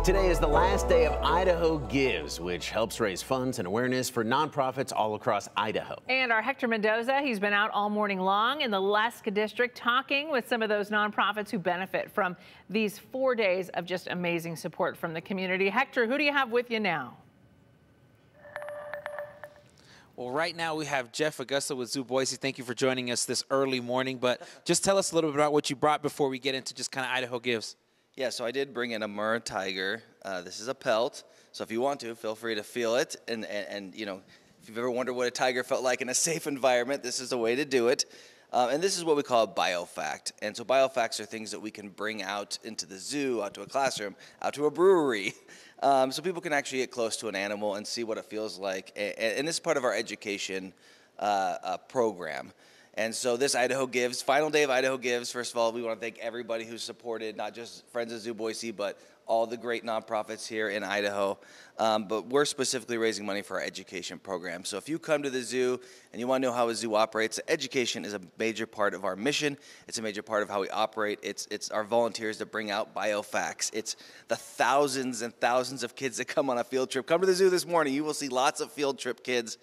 Today is the last day of Idaho Gives, which helps raise funds and awareness for nonprofits all across Idaho. And our Hector Mendoza, he's been out all morning long in the Alaska District talking with some of those nonprofits who benefit from these 4 days of just amazing support from the community. Hector, who do you have with you now? Well, right now we have Jeff Augusta with Zoo Boise. Thank you for joining us this early morning. But just tell us a little bit about what you brought before we get into just kind of Idaho Gives. Yeah, so I did bring in a Murr tiger. This is a pelt, so if you want to, feel free to feel it. And you know, if you've ever wondered what a tiger felt like in a safe environment, this is the way to do it. And this is what we call a biofact. And so biofacts are things that we can bring out into the zoo, out to a classroom, out to a brewery, so people can actually get close to an animal and see what it feels like. And this is part of our education program. And so this Idaho Gives, final day of Idaho Gives, first of all, we want to thank everybody who's supported, not just Friends of Zoo Boise, but all the great nonprofits here in Idaho. But we're specifically raising money for our education program. So if you come to the zoo and you want to know how a zoo operates, education is a major part of our mission. It's a major part of how we operate. It's our volunteers that bring out biofacts. It's the thousands and thousands of kids that come on a field trip. Come to the zoo this morning. You will see lots of field trip kids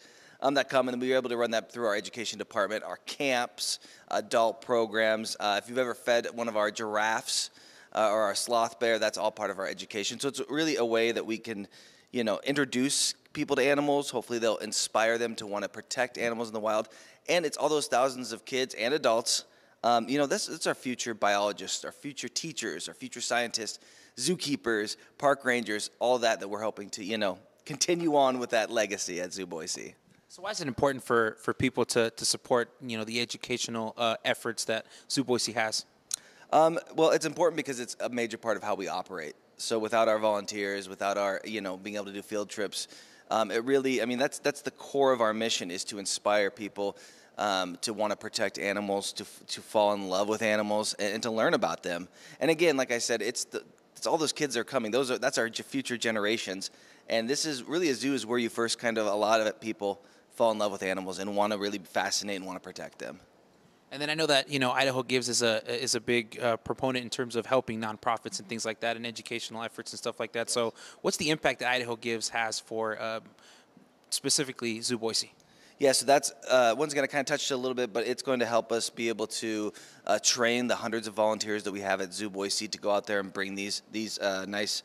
that come, and we're able to run that through our education department, our camps, adult programs. If you've ever fed one of our giraffes or our sloth bear, that's all part of our education. So it's really a way that we can, you know, introduce people to animals. Hopefully they'll inspire them to want to protect animals in the wild. And it's all those thousands of kids and adults. You know, that's our future biologists, our future teachers, our future scientists, zookeepers, park rangers, all that we're hoping to, you know, continue on with that legacy at Zoo Boise. So why is it important for people to support, you know, the educational efforts that Zoo Boise has? Well, it's important because it's a major part of how we operate. So without our volunteers, without our, you know, being able to do field trips, it really, I mean, that's the core of our mission, is to inspire people to want to protect animals, to fall in love with animals, and to learn about them. And again, like I said, it's all those kids that are coming. That's our future generations. And this is really, a zoo is where you first kind of, a lot of people fall in love with animals and want to really fascinate and want to protect them. And then I know that, you know, Idaho Gives is a big proponent in terms of helping nonprofits and things like that, and educational efforts and stuff like that. So what's the impact that Idaho Gives has for specifically Zoo Boise? Yeah, so that's one's going to kind of touch it a little bit, but it's going to help us be able to train the hundreds of volunteers that we have at Zoo Boise to go out there and bring these nice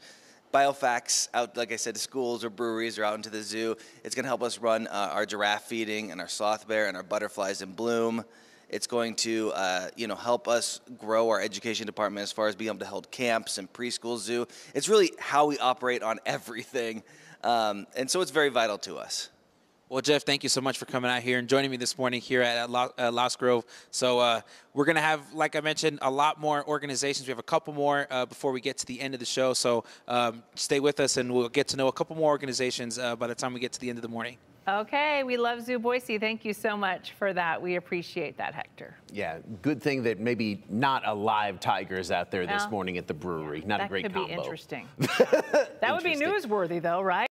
biofacts out, like I said, to schools or breweries or out into the zoo. It's going to help us run our giraffe feeding and our sloth bear and our butterflies in bloom. It's going to, you know, help us grow our education department as far as being able to hold camps and preschool zoo. It's really how we operate on everything, and so it's very vital to us. Well, Jeff, thank you so much for coming out here and joining me this morning here at Lost Grove. So we're going to have, like I mentioned, a lot more organizations. We have a couple more before we get to the end of the show. So stay with us, and we'll get to know a couple more organizations by the time we get to the end of the morning. Okay, we love Zoo Boise. Thank you so much for that. We appreciate that, Hector. Yeah, good thing that maybe not a live tiger is out there this morning at the brewery. Not a great combo. That could be interesting. That would be newsworthy, though, right?